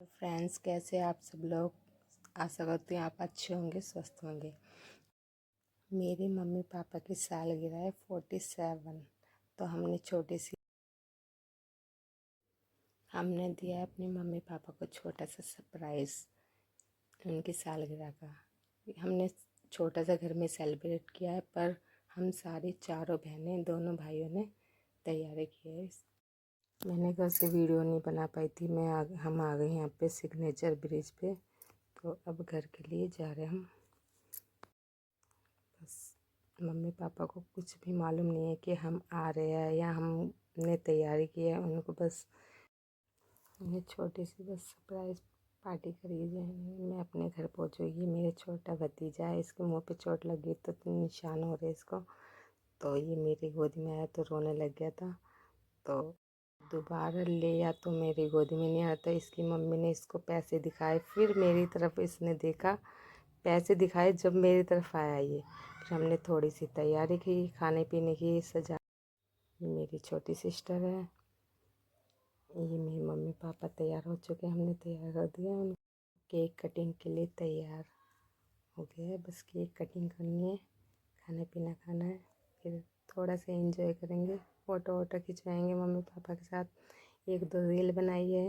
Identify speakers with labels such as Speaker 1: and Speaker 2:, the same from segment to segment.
Speaker 1: Friends, कैसे आप सब लोग। आशा करती हूँ आप अच्छे होंगे, स्वस्थ होंगे। मेरे मम्मी पापा की सालगिरह है 47। तो हमने दिया है अपनी मम्मी पापा को छोटा सा सरप्राइज़ उनकी सालगिरह का। हमने छोटा सा घर में सेलिब्रेट किया है, पर हम सारी चारों बहनें दोनों भाइयों ने तैयारी की है। मैंने घर से वीडियो नहीं बना पाई थी। हम आ गए यहाँ पे सिग्नेचर ब्रिज पे। तो अब घर के लिए जा रहे हैं हम। बस मम्मी पापा को कुछ भी मालूम नहीं है कि हम आ रहे हैं या हमने तैयारी की है। उनको बस उन्हें छोटी सी बस सरप्राइज़ पार्टी करी जाएगी। मैं अपने घर पहुँचूँगी। मेरे छोटा भतीजा है, इसके मुंह पे चोट लगी तो निशान हो रहे इसको। तो ये मेरी गोद में आया तो रोने लग गया था। तो दोबारा ले या तो मेरी गोदी में नहीं आता। इसकी मम्मी ने इसको पैसे दिखाए, फिर मेरी तरफ इसने देखा, पैसे दिखाए, जब मेरी तरफ आया ये। फिर हमने थोड़ी सी तैयारी की, खाने पीने की सजा। ये मेरी छोटी सिस्टर है। ये मेरे मम्मी पापा तैयार हो चुके हैं, हमने तैयार कर दिया। उन केक कटिंग के लिए तैयार हो गया है। बस केक कटिंग करनी है, खाना पीना खाना है, फिर थोड़ा सा एंजॉय करेंगे, फ़ोटो वोटो खिंचवाएंगे मम्मी पापा के साथ। एक दो रील बनाई है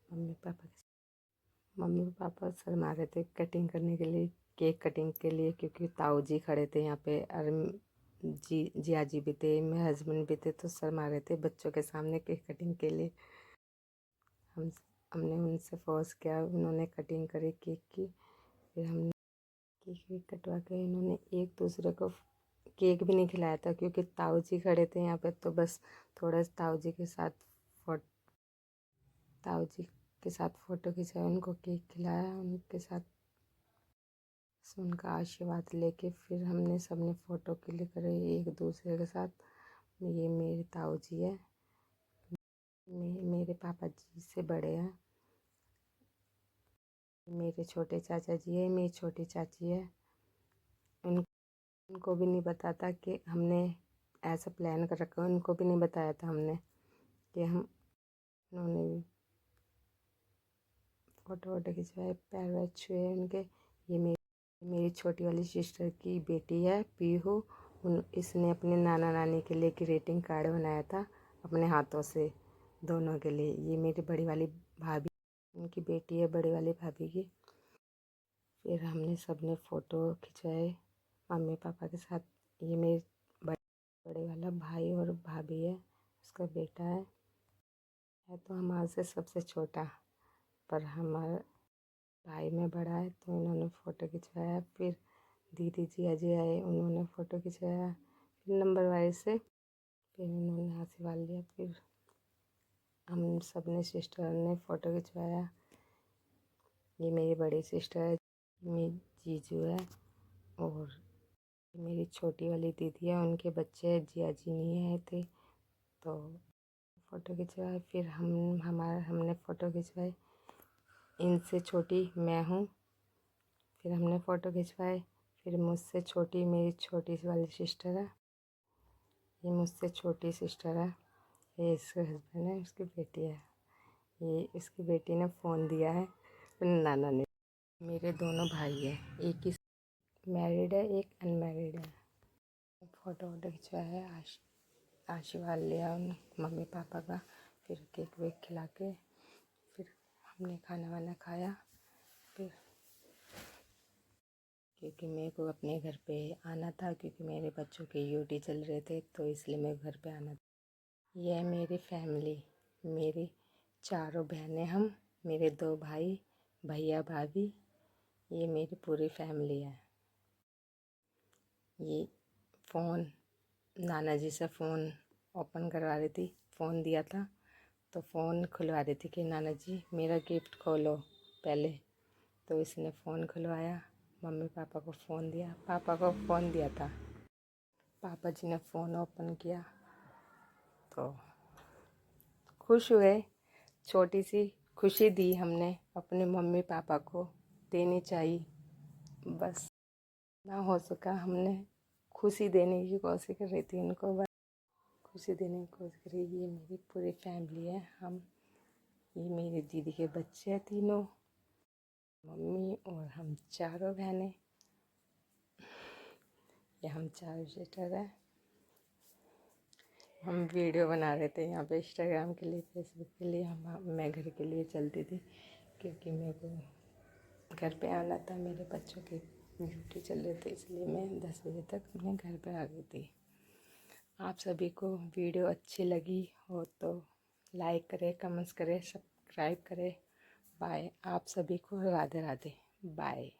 Speaker 1: मम्मी पापा के साथ। मम्मी पापा शर्मा रहे थे कटिंग करने के लिए, केक कटिंग के लिए, क्योंकि ताऊ जी खड़े थे यहाँ पे और जिया जी भी थे, मेरे हस्बैंड भी थे। तो शर्मा रहे थे बच्चों के सामने केक कटिंग के लिए। हम हमने उनसे फोर्स किया, उन्होंने कटिंग करी केक की। फिर हमने केक कटवा के इन्होंने एक दूसरे को केक भी नहीं खिलाया था, क्योंकि ताऊ जी खड़े थे यहाँ पे। तो बस थोड़ा ताऊ जी के साथ फ़ोटो खिंचाया, उनको केक खिलाया, उनके साथ उनका आशीर्वाद लेके फिर हमने सबने फ़ोटो क्लिक करे एक दूसरे के साथ। ये मेरे ताऊ जी है, मेरे पापा जी से बड़े हैं। मेरे छोटे चाचा जी है, मेरी छोटी चाची है। उनको भी नहीं बताता कि हमने ऐसा प्लान कर रखा है। उनको भी नहीं बताया था हमने कि उन्होंने भी फ़ोटो वोटो खिंचवाए, पैर वैर छुए उनके। ये मेरी छोटी वाली सिस्टर की बेटी है पीहू। इसने अपने नाना नानी के लिए ग्रीटिंग कार्ड बनाया था अपने हाथों से, दोनों के लिए। ये मेरी बड़ी वाली भाभी, उनकी बेटी है बड़ी वाली भाभी की। फिर हमने सबने फ़ोटो खिंचवाए मम्मी पापा के साथ। ये मेरे बड़े वाला भाई और भाभी है, उसका बेटा है तो हमारे से सबसे छोटा, पर हमारा भाई में बड़ा है। तो इन्होंने फ़ोटो खिंचवाया। फिर दीदी जी अजय आए, उन्होंने फ़ोटो खिंचवाया। फिर नंबर वाइज से फिर उन्होंने आशीर्वाद लिया। फिर हम सब ने सिस्टर ने फ़ोटो खिंचवाया। ये मेरी बड़ी सिस्टर है, मेरी जीजू है, और मेरी छोटी वाली दीदी है, उनके बच्चे जिया जी नहीं आए थे तो फ़ोटो खिंचवाए। फिर हमने फ़ोटो खिंचवाए। इनसे छोटी मैं हूँ। फिर हमने फ़ोटो खिंचवाए। फिर मुझसे छोटी मेरी छोटी वाली सिस्टर है, ये मुझसे छोटी सिस्टर है। ये इसके हस्बैंड है, उसकी बेटी है। ये इसकी बेटी ने फ़ोन दिया है नाना ने। मेरे दोनों भाई हैं, एक ही मैरिड है, एक अनमैरिड है। फ़ोटो वोटो खिंचवाया, आशीर्वाद लिया उन मम्मी पापा का। फिर केक वेक खिला के फिर हमने खाना वाना खाया। फिर क्योंकि मेरे को अपने घर पे आना था, क्योंकि मेरे बच्चों के यूटी चल रहे थे, तो इसलिए मेरे घर पे आना था। यह है मेरी फैमिली, मेरी चारों बहनें, हम मेरे दो भाई, भैया भाभी, ये मेरी पूरी फैमिली है। ये फ़ोन नाना जी से फ़ोन ओपन करवा रही थी, फ़ोन दिया था तो फ़ोन खुलवा रही थी कि नाना जी मेरा गिफ्ट खोलो पहले। तो इसने फ़ोन खुलवाया, मम्मी पापा को फ़ोन दिया, पापा को फ़ोन दिया था। पापा जी ने फ़ोन ओपन किया तो खुश हुए। छोटी सी खुशी दी हमने अपने मम्मी पापा को, देनी चाहिए। बस ना हो सका, हमने खुशी देने की कोशिश कर रही थी उनको, बस खुशी देने की कोशिश करी। ये मेरी पूरी फैमिली है। हम ये मेरी दीदी के बच्चे हैं तीनों, मम्मी और हम चारों बहनें। ये हम चारों सिस्टर हैं। हम वीडियो बना रहे थे यहाँ पे इंस्टाग्राम के लिए, फेसबुक के लिए। मैं घर के लिए चलती थी क्योंकि मेरे को घर पे आना था, मेरे बच्चों की ड्यूटी चल रही थी, इसलिए मैं 10 बजे तक अपने घर पे आ गई थी। आप सभी को वीडियो अच्छी लगी हो तो लाइक करें, कमेंट्स करें, सब्सक्राइब करें। बाय। आप सभी को राधे राधे। बाय।